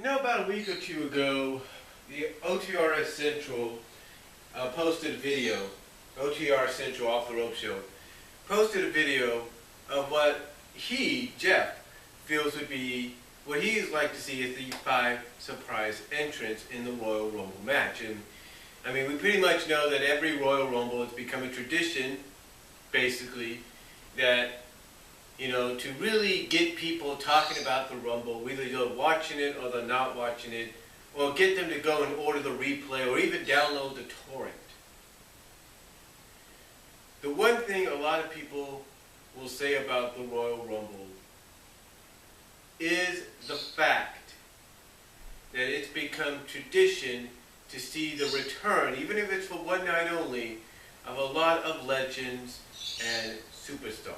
About a week or two ago, the OTRS Central posted a video, OTR Central Off the Rope Show, posted a video of what he, Jeff, feels would be, what he'd like to see as the 5 surprise entrants in the Royal Rumble match. And I mean, we pretty much know that every Royal Rumble has become a tradition, basically, that to really get people talking about the Rumble, either they're watching it or they're not watching it, or get them to go and order the replay or even download the torrent. The one thing a lot of people will say about the Royal Rumble is the fact that it's become tradition to see the return, even if it's for one night only, of a lot of legends and superstars.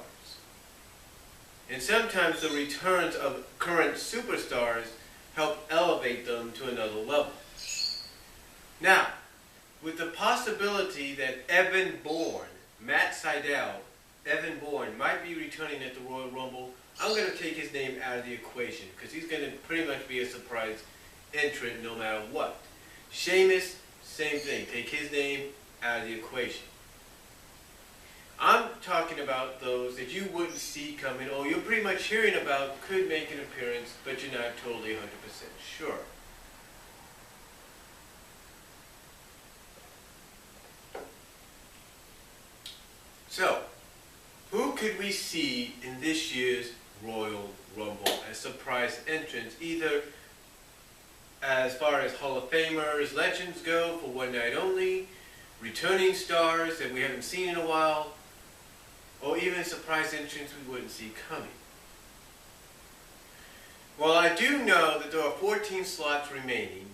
And sometimes the returns of current superstars help elevate them to another level. Now, with the possibility that Evan Bourne, Matt Sydal, Evan Bourne might be returning at the Royal Rumble, I'm going to take his name out of the equation because he's going to pretty much be a surprise entrant no matter what. Sheamus, same thing. Take his name out of the equation. I'm talking about those that you wouldn't see coming, or you're pretty much hearing about could make an appearance, but you're not totally 100% sure. So, who could we see in this year's Royal Rumble as surprise entrants, either as far as Hall of Famers, legends go for one night only, returning stars that we haven't seen in a while, or even surprise entrants we wouldn't see coming? Well, I do know that there are 14 slots remaining,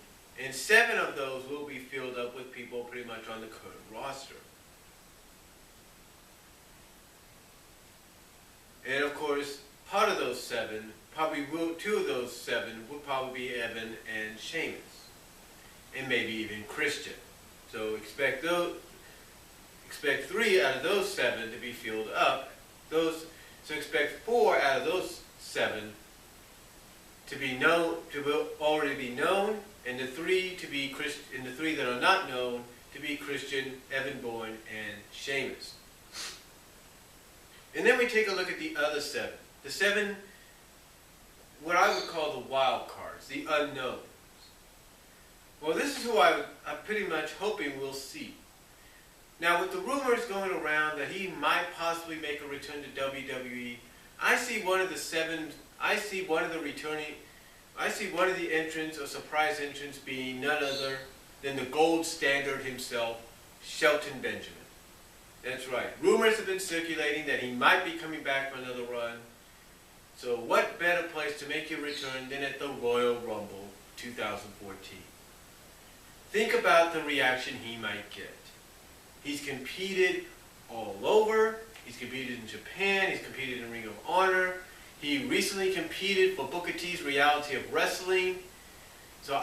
and 7 of those will be filled up with people pretty much on the current roster. And of course, part of those 7, probably 2 of those 7 would probably be Evan and Sheamus, and maybe even Christian. So expect 3 out of those 7 to be filled up. So expect 4 out of those 7 to be known, to already be known, and the 3 to be and the 3 that are not known to be Christian, Evan Bourne, and Sheamus. And then we take a look at the other 7. The 7, what I would call the wild cards, the unknowns. Well, this is who I'm pretty much hoping we'll see. Now, with the rumors going around that he might possibly make a return to WWE, I see one of the entrants or surprise entrants being none other than the gold standard himself, Shelton Benjamin. That's right. Rumors have been circulating that he might be coming back for another run. So what better place to make your return than at the Royal Rumble 2014? Think about the reaction he might get. He's competed all over. He's competed in Japan. He's competed in Ring of Honor. He recently competed for Booker T's Reality of Wrestling. So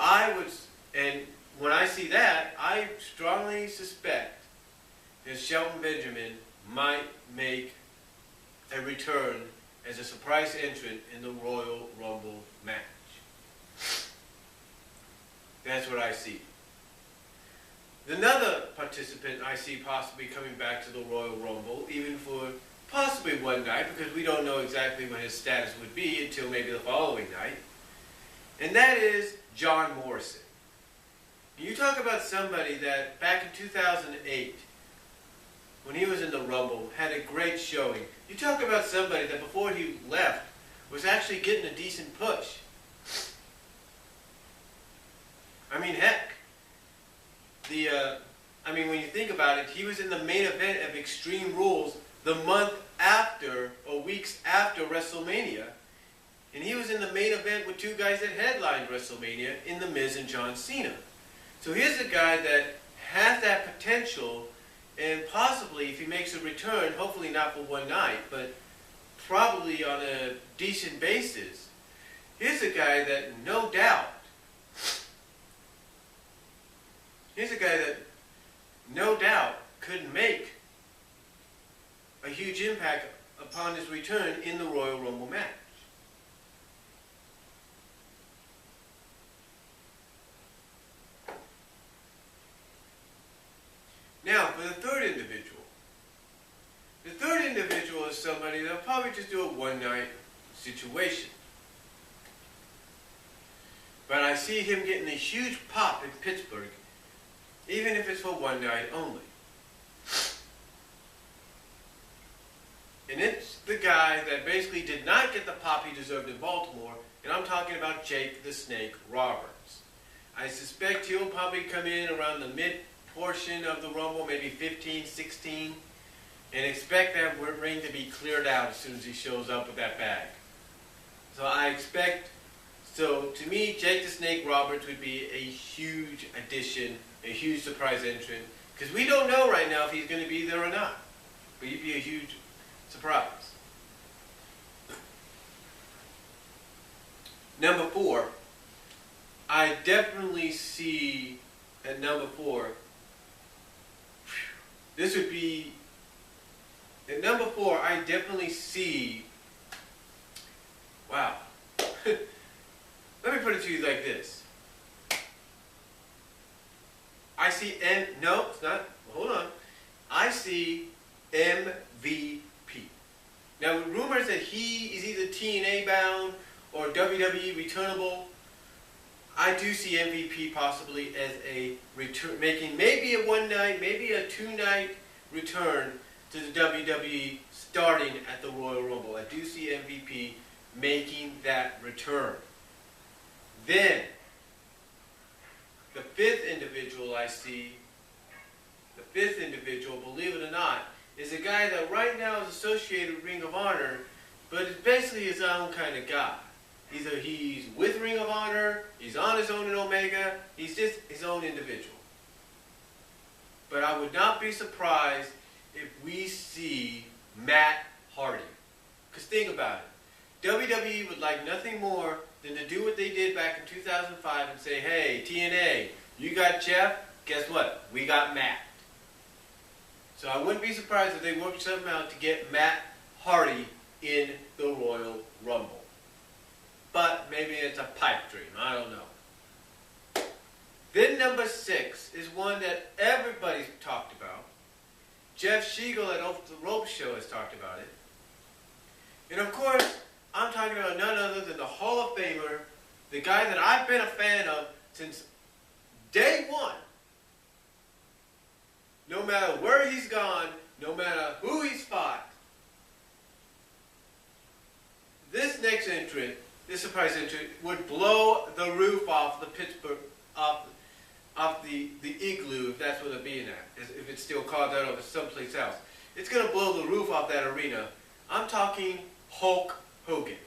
and when I see that, I strongly suspect that Shelton Benjamin might make a return as a surprise entrant in the Royal Rumble match. That's what I see. Another participant I see possibly coming back to the Royal Rumble, even for possibly one night, because we don't know exactly what his status would be until maybe the following night, and that is John Morrison. You talk about somebody that back in 2008, when he was in the Rumble, had a great showing. You talk about somebody that before he left was actually getting a decent push. I mean, heck. When you think about it, he was in the main event of Extreme Rules the month after, or weeks after WrestleMania. And he was in the main event with 2 guys that headlined WrestleMania in The Miz and John Cena. So here's a guy that has that potential, and possibly if he makes a return, hopefully not for one night, but probably on a decent basis, here's a guy that no doubt could make a huge impact upon his return in the Royal Rumble match. probably just do a one-night situation. But I see him getting a huge pop in Pittsburgh, even if it's for one night only. And it's the guy that basically did not get the pop he deserved in Baltimore, and I'm talking about Jake the Snake Roberts. I suspect he'll probably come in around the mid-portion of the Rumble, maybe 15, 16, and expect that ring to be cleared out as soon as he shows up with that bag. So to me, Jake the Snake Roberts would be a huge addition, a huge surprise entrant, because we don't know right now if he's going to be there or not. But he'd be a huge surprise. Number 4, I definitely see at number 4, this would be, at number 4, I definitely see, wow. Let me put it to you like this. I see no, it's not, hold on. I see MVP. Now, rumors that he is either TNA bound or WWE returnable, I do see MVP possibly as a return, making maybe a one-night, maybe a two-night return to the WWE starting at the Royal Rumble. I do see MVP making that return. Then, the 5th individual I see, believe it or not, is a guy that right now is associated with Ring of Honor, but is basically his own kind of guy. Either he's with Ring of Honor, he's on his own in Omega, he's just his own individual. But I would not be surprised if we see Matt Hardy. Because think about it. WWE would like nothing more than to do what they did back in 2005 and say, hey, TNA, you got Jeff, guess what? We got Matt. So I wouldn't be surprised if they worked something out to get Matt Hardy in the Royal Rumble. But maybe it's a pipe dream, I don't know. Then number 6 is one that everybody's talked about. Jeff Sheagle at Off the Rope Show has talked about it. And of course, I'm talking about none other than the Hall of Famer, the guy that I've been a fan of since day one. No matter where he's gone, no matter who he's fought, this next entrant, this surprise entrant, would blow the roof off the Pittsburgh, off the igloo, if that's what they're being at, if it's still called that, or if it's someplace else. It's going to blow the roof off that arena. I'm talking Hulk Hogan.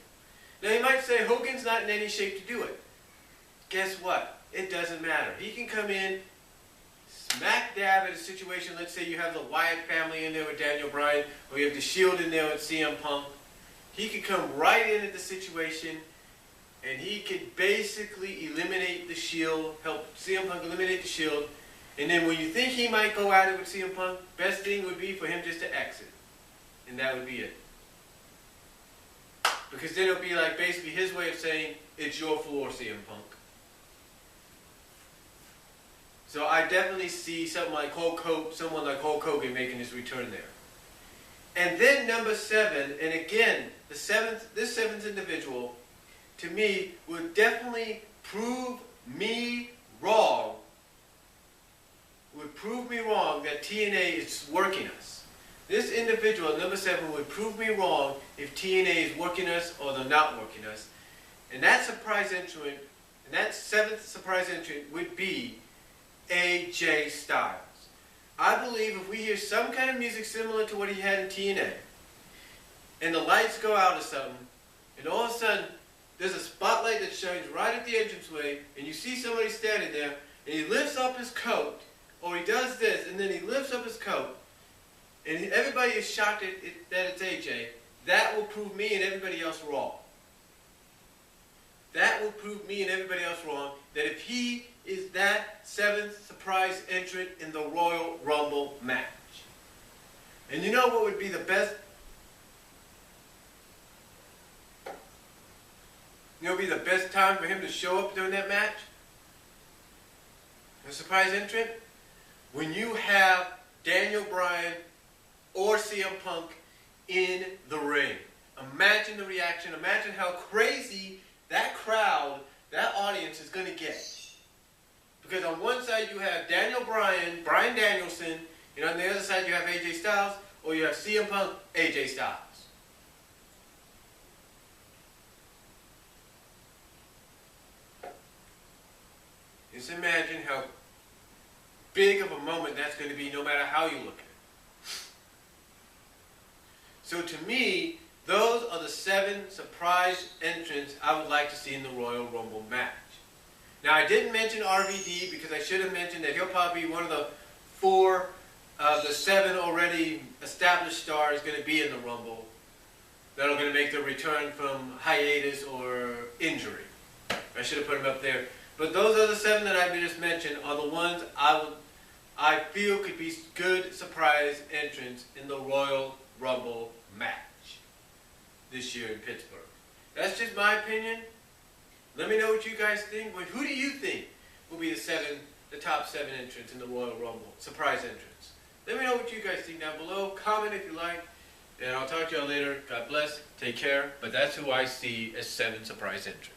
Now you might say Hogan's not in any shape to do it. Guess what? It doesn't matter. He can come in, smack dab at a situation. Let's say you have the Wyatt family in there with Daniel Bryan, or you have the Shield in there with CM Punk. He could come right in at the situation, and he could basically eliminate the Shield, help CM Punk eliminate the Shield. And then when you think he might go at it with CM Punk, best thing would be for him just to exit. And that would be it. Because then it'll be like basically his way of saying, it's your floor, CM Punk. So I definitely see someone like Hulk Hogan making his return there. And then number 7, and again, this seventh individual, to me, would definitely prove me wrong. Would prove me wrong that TNA is working us. This individual, number 7, would prove me wrong if TNA is working us or they're not working us. And that surprise entrant, and that 7th surprise entrant would be AJ Styles. I believe if we hear some kind of music similar to what he had in TNA, and the lights go out or something, and all of a sudden there's a spotlight that shines right at the entranceway, and you see somebody standing there, and he lifts up his coat, or he does this, and then he lifts up his coat, and everybody is shocked that it's AJ, that will prove me and everybody else wrong. That will prove me and everybody else wrong, that if he is that 7th surprise entrant in the Royal Rumble match. And you know what would be the best? You know what would be the best time for him to show up during that match? A surprise entrant? When you have Daniel Bryan or CM Punk in the ring. imagine the reaction. Imagine how crazy that crowd, that audience is going to get. Because on one side you have Brian Danielson, and on the other side you have AJ Styles, or you have CM Punk, AJ Styles. Just imagine how big of a moment that's going to be no matter how you look at it. So to me, those are the 7 surprise entrants I would like to see in the Royal Rumble match. Now I didn't mention RVD because I should have mentioned that he'll probably be one of the 4 of the 7 already established stars going to be in the Rumble that are going to make their return from hiatus or injury. I should have put him up there. But those other 7 that I just mentioned are the ones I feel could be good surprise entrants in the Royal Rumble match this year in Pittsburgh. That's just my opinion. Let me know what you guys think. But who do you think will be the top 7 entrants in the Royal Rumble? Surprise entrants. Let me know what you guys think down below. Comment if you like. And I'll talk to y'all later. God bless. Take care. But that's who I see as 7 surprise entrants.